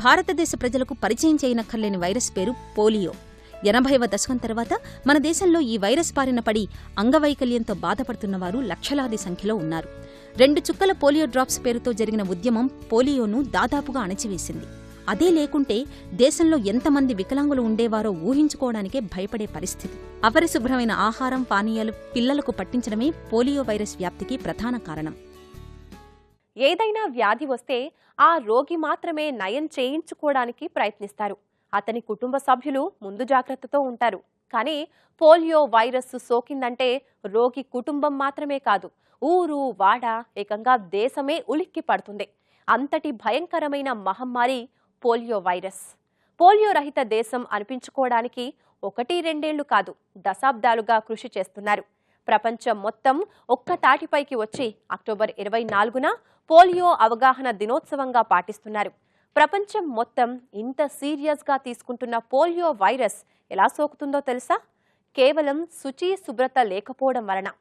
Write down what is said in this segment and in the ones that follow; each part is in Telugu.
భారతదేశ ప్రజలకు పరిచయం చేయనక్కర్లేని వైరస్ పేరు పోలియో. 80వ దశకం తర్వాత మన దేశంలో ఈ వైరస్ బారిన పడి అంగవైకల్యంతో బాధపడుతున్నవారు లక్షలాది సంఖ్యలో ఉన్నారు. 2 చుక్కల పోలియో డ్రాప్స్ పేరుతో జరిగిన ఉద్యమం పోలియోను దాదాపుగా అణచివేసింది. అదే లేకుంటే దేశంలో ఎంతమంది వికలాంగులు ఉండేవారో ఊహించుకోవడానికే భయపడే పరిస్థితి. అపరిశుభ్రమైన ఆహారం, పానీయాలు పిల్లలకు పట్టించడమే పోలియో వైరస్ వ్యాప్తికి ప్రధాన కారణం. ఏదైనా వ్యాధి వస్తే ఆ రోగి మాత్రమే నయం చేయించుకోవడానికి ప్రయత్నిస్తారు. అతని కుటుంబ సభ్యులు ముందు జాగ్రత్తతో ఉంటారు. కానీ పోలియో వైరస్ సోకిందంటే రోగి కుటుంబం మాత్రమే కాదు, ఊరు, వాడ, ఏకంగా దేశమే ఉలిక్కి పడుతుంది. అంతటి భయంకరమైన మహమ్మారి పోలియో వైరస్. పోలియో రహిత దేశం అనిపించుకోవడానికి 1-2 కాదు, దశాబ్దాలుగా కృషి చేస్తున్నారు. ప్రపంచం మొత్తం ఒక్క తాటిపైకి వచ్చి అక్టోబర్ 24న పోలియో అవగాహన దినోత్సవంగా పాటిస్తున్నారు. ప్రపంచం మొత్తం ఇంత సీరియస్గా తీసుకుంటున్న పోలియో వైరస్ ఎలా సోకుతుందో తెలుసా? కేవలం శుచి, శుభ్రత లేకపోవడం వలన.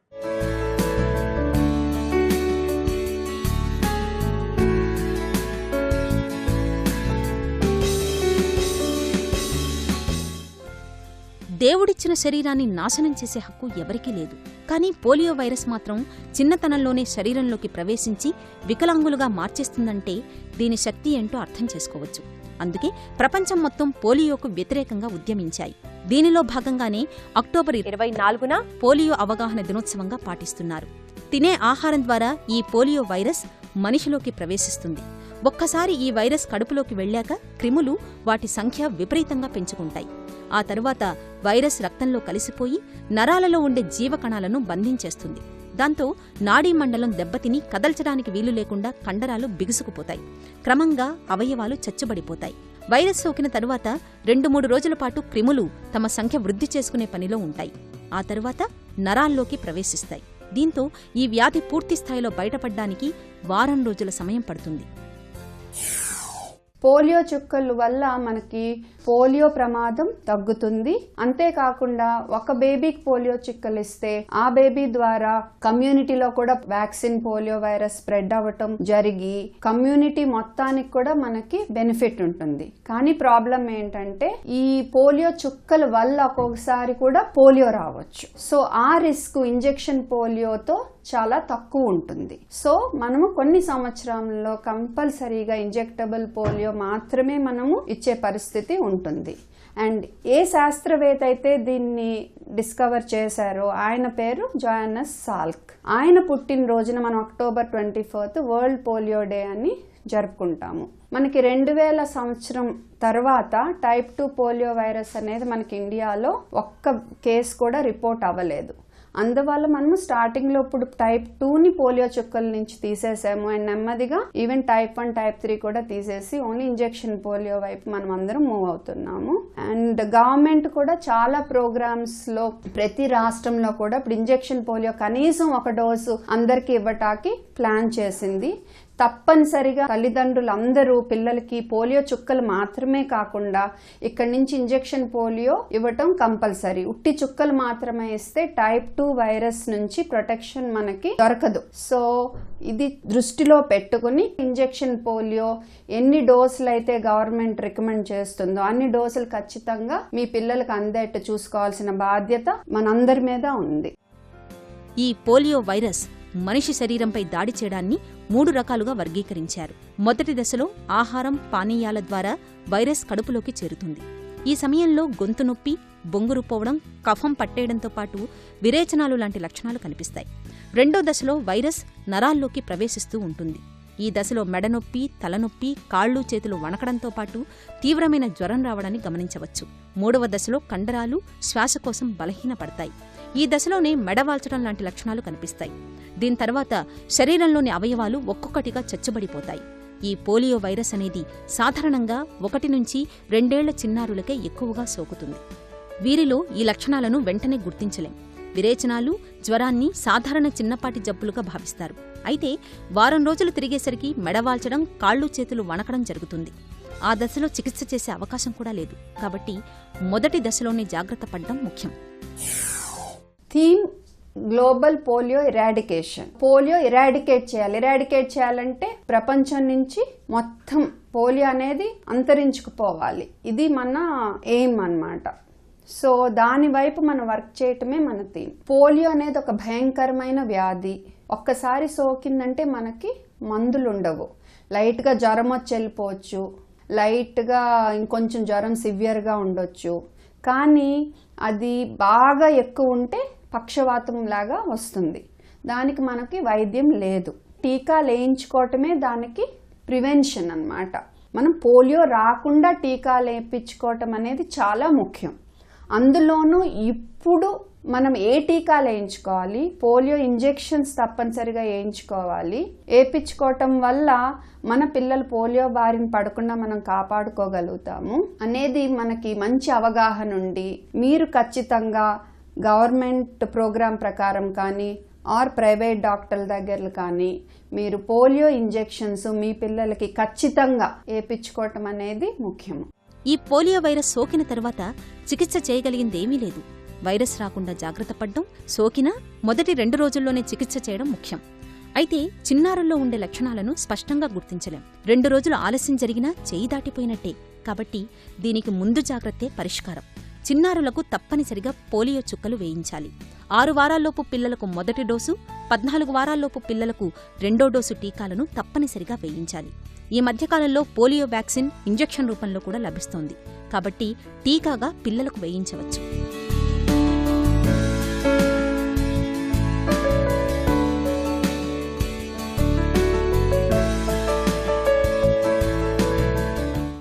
దేవుడిచ్చిన శరీరాన్ని నాశనం చేసే హక్కు ఎవరికీ లేదు. కానీ పోలియో వైరస్ మాత్రం చిన్నతనంలోనే శరీరంలోకి ప్రవేశించి వికలాంగులుగా మార్చేస్తుందంటే దీని శక్తి ఏంటో అర్థం చేసుకోవచ్చు. అందుకే ప్రపంచం మొత్తం పోలియోకు వ్యతిరేకంగా ఉద్యమించాయి. దీనిలో భాగంగానే అక్టోబర్ 24న పోలియో అవగాహన దినోత్సవంగా పాటిస్తున్నారు. తినే ఆహారం ద్వారా ఈ పోలియో వైరస్ మనిషిలోకి ప్రవేశిస్తుంది. ఒక్కసారి ఈ వైరస్ కడుపులోకి వెళ్లాక క్రిములు వాటి సంఖ్య విపరీతంగా పెంచుకుంటాయి. ఆ తరువాత వైరస్ రక్తంలో కలిసిపోయి నరాలలో ఉండే జీవకణాలను బంధించేస్తుంది. దాంతో నాడీ మండలం దెబ్బతిని కదల్చడానికి వీలు లేకుండా కండరాలు బిగుసుకుపోతాయి. క్రమంగా అవయవాలు చచ్చుబడిపోతాయి. వైరస్ సోకిన తరువాత 2-3 రోజుల పాటు క్రిములు తమ సంఖ్య వృద్ధి చేసుకునే పనిలో ఉంటాయి. ఆ తరువాత నరాల్లోకి ప్రవేశిస్తాయి. దీంతో ఈ వ్యాధి పూర్తిస్థాయిలో బయటపడ్డానికి వారం రోజుల సమయం పడుతుంది. పోలియో చుక్కల వల్ల మనకి పోలియో ప్రమాదం తగ్గుతుంది. అంతేకాకుండా ఒక బేబీకి పోలియో చుక్కలు ఇస్తే ఆ బేబీ ద్వారా కమ్యూనిటీలో కూడా వ్యాక్సిన్ పోలియో వైరస్ స్ప్రెడ్ అవ్వటం జరిగి కమ్యూనిటీ మొత్తానికి కూడా మనకి బెనిఫిట్ ఉంటుంది. కానీ ప్రాబ్లం ఏంటంటే ఈ పోలియో చుక్కల వల్ల ఒక్కొక్కసారి కూడా పోలియో రావచ్చు. సో ఆ రిస్క్ ఇంజెక్షన్ పోలియోతో చాలా తక్కువ ఉంటుంది. సో మనము కొన్ని సంవత్సరాల్లో కంపల్సరీగా ఇంజెక్టబుల్ పోలియో మాత్రమే మనము ఇచ్చే పరిస్థితి ఉంటుంది. అండ్ ఏ శాస్త్రవేత్త అయితే దీన్ని డిస్కవర్ చేశారో ఆయన పేరు జోహానస్ సాల్క్. ఆయన పుట్టినరోజున మనం అక్టోబర్ 24 వరల్డ్ పోలియో డే అని జరుపుకుంటాము. మనకి 2000 సంవత్సరం తర్వాత టైప్ 2 పోలియో వైరస్ అనేది మనకి ఇండియాలో ఒక్క కేసు కూడా రిపోర్ట్ అవ్వలేదు. అందువల్ల మనము స్టార్టింగ్ లో ఇప్పుడు టైప్ 2ని పోలియో చుక్కల నుంచి తీసేసాము. అండ్ నెమ్మదిగా ఈవెన్ టైప్ 1, టైప్ 3 కూడా తీసేసి ఓన్లీ ఇంజెక్షన్ పోలియో వైపు మనం అందరం మూవ్ అవుతున్నాము. అండ్ గవర్నమెంట్ కూడా చాలా ప్రోగ్రామ్స్ లో ప్రతి రాష్ట్రంలో కూడా ఇప్పుడు ఇంజెక్షన్ పోలియో కనీసం 1 డోసు అందరికి ఇవ్వటానికి ప్లాన్ చేసింది. తప్పనిసరిగా తల్లిదండ్రులందరూ పిల్లలకి పోలియో చుక్కలు మాత్రమే కాకుండా ఇక్కడి నుంచి ఇంజెక్షన్ పోలియో ఇవ్వటం కంపల్సరీ. ఉట్టి చుక్కలు మాత్రమే ఇస్తే టైప్ 2 వైరస్ నుంచి ప్రొటెక్షన్ మనకి దొరకదు. సో ఇది దృష్టిలో పెట్టుకుని ఇంజెక్షన్ పోలియో ఎన్ని డోసులు అయితే గవర్నమెంట్ రికమెండ్ చేస్తుందో అన్ని డోసులు ఖచ్చితంగా మీ పిల్లలకు అందేట్టు చూసుకోవాల్సిన బాధ్యత మనందరి మీద ఉంది. ఈ పోలియో వైరస్ మనిషి శరీరంపై దాడి చేయడాన్ని 3 రకాలుగా వర్గీకరించారు. మొదటి దశలో ఆహారం, పానీయాల ద్వారా వైరస్ కడుపులోకి చేరుతుంది. ఈ సమయంలో గొంతు నొప్పి, బొంగురు పోవడం, కఫం పట్టేయడంతో పాటు విరేచనాలు లాంటి లక్షణాలు కనిపిస్తాయి. రెండో దశలో వైరస్ నరాల్లోకి ప్రవేశిస్తూ ఉంటుంది. ఈ దశలో మెడనొప్పి, తలనొప్పి, కాళ్ళు చేతులు వణకడంతో పాటు తీవ్రమైన జ్వరం రావడాన్ని గమనించవచ్చు. 3వ దశలో కండరాలు, శ్వాసకోశం బలహీనపడతాయి. ఈ దశలోనే మెడవాల్చడం లాంటి లక్షణాలు కనిపిస్తాయి. దీని తర్వాత శరీరంలోని అవయవాలు ఒక్కొక్కటిగా చచ్చుబడిపోతాయి. ఈ పోలియో వైరస్ అనేది సాధారణంగా 1 నుంచి 2 ఏళ్ల చిన్నారులకే ఎక్కువగా సోకుతుంది. వీరిలో ఈ లక్షణాలను వెంటనే గుర్తించలేం. విరేచనాలు, జ్వరాన్ని సాధారణ చిన్నపాటి జబ్బులుగా భావిస్తారు. అయితే వారం రోజులు తిరిగేసరికి మెడవాల్చడం, కాళ్ళు చేతులు వణకడం జరుగుతుంది. ఆ దశలో చికిత్స చేసే అవకాశం కూడా లేదు. కాబట్టి మొదటి దశలోనే జాగ్రత్త పడడం ముఖ్యం. Theme global polio eradication. Polio eradicate చేయాలంటే ప్రపంచం నుంచి మొత్తం పోలియో అనేది అంతరించుకుపోవాలి. ఇది మన ఎయిమ్ అన్నమాట. సో దాని వైపు మనం వర్క్ చేయటమే మన థీమ్. పోలియో అనేది ఒక భయంకరమైన వ్యాధి. ఒక్కసారి సోకిందంటే మనకి మందులు ఉండవు. లైట్గా జ్వరం వచ్చి వెళ్ళిపోవచ్చు, లైట్గా ఇంకొంచెం జ్వరం సివియర్గా ఉండొచ్చు. కానీ అది బాగా ఎక్కువ ఉంటే పక్షవాతం లాగా వస్తుంది. దానికి మనకి వైద్యం లేదు. టీకాలు వేయించుకోవటమే దానికి ప్రివెన్షన్ అన్నమాట. మనం పోలియో రాకుండా టీకాలు వేయించుకోవటం అనేది చాలా ముఖ్యం. అందులోనూ ఇప్పుడు మనం ఏ టీకాలు వేయించుకోవాలి, పోలియో ఇంజెక్షన్స్ తప్పనిసరిగా వేయించుకోవాలి. వేయించుకోవటం వల్ల మన పిల్లలు పోలియో బారిన పడకుండా మనం కాపాడుకోగలుగుతాము అనేది మనకి మంచి అవగాహన ఉండి, మీరు ఖచ్చితంగా గవర్నమెంట్ ప్రోగ్రాం ప్రకారం కానీ ఆర్ ప్రైవేట్ డాక్టర్ల దగ్గర కానీ మీరు పోలియో ఇంజెక్షన్స్ మీ పిల్లలకి ఖచ్చితంగా వేయించుకోవటం అనేది ముఖ్యము. ఈ పోలియో వైరస్ సోకిన తర్వాత చికిత్స చేయగలిగిందేమీ లేదు. వైరస్ రాకుండా జాగ్రత్త పడ్డం, సోకినా మొదటి 2 రోజుల్లోనే చికిత్స చేయడం ముఖ్యం. అయితే చిన్నారుల్లో ఉండే లక్షణాలను స్పష్టంగా గుర్తించలేం. 2 రోజులు ఆలస్యం జరిగినా చేయి దాటిపోయినట్టే. కాబట్టి దీనికి ముందు జాగ్రత్తే పరిష్కారం. చిన్నారులకు తప్పనిసరిగా పోలియో చుక్కలు వేయించాలి. 6 వారాల్లోపు పిల్లలకు మొదటి డోసు, 14 వారాల్లోపు పిల్లలకు 2వ డోసు టీకాలను తప్పనిసరిగా వేయించాలి. ఈ మధ్యకాలంలో పోలియో వ్యాక్సిన్ ఇంజెక్షన్ రూపంలో కూడా లభిస్తోంది. కాబట్టి టీకాగా పిల్లలకు వేయించవచ్చు.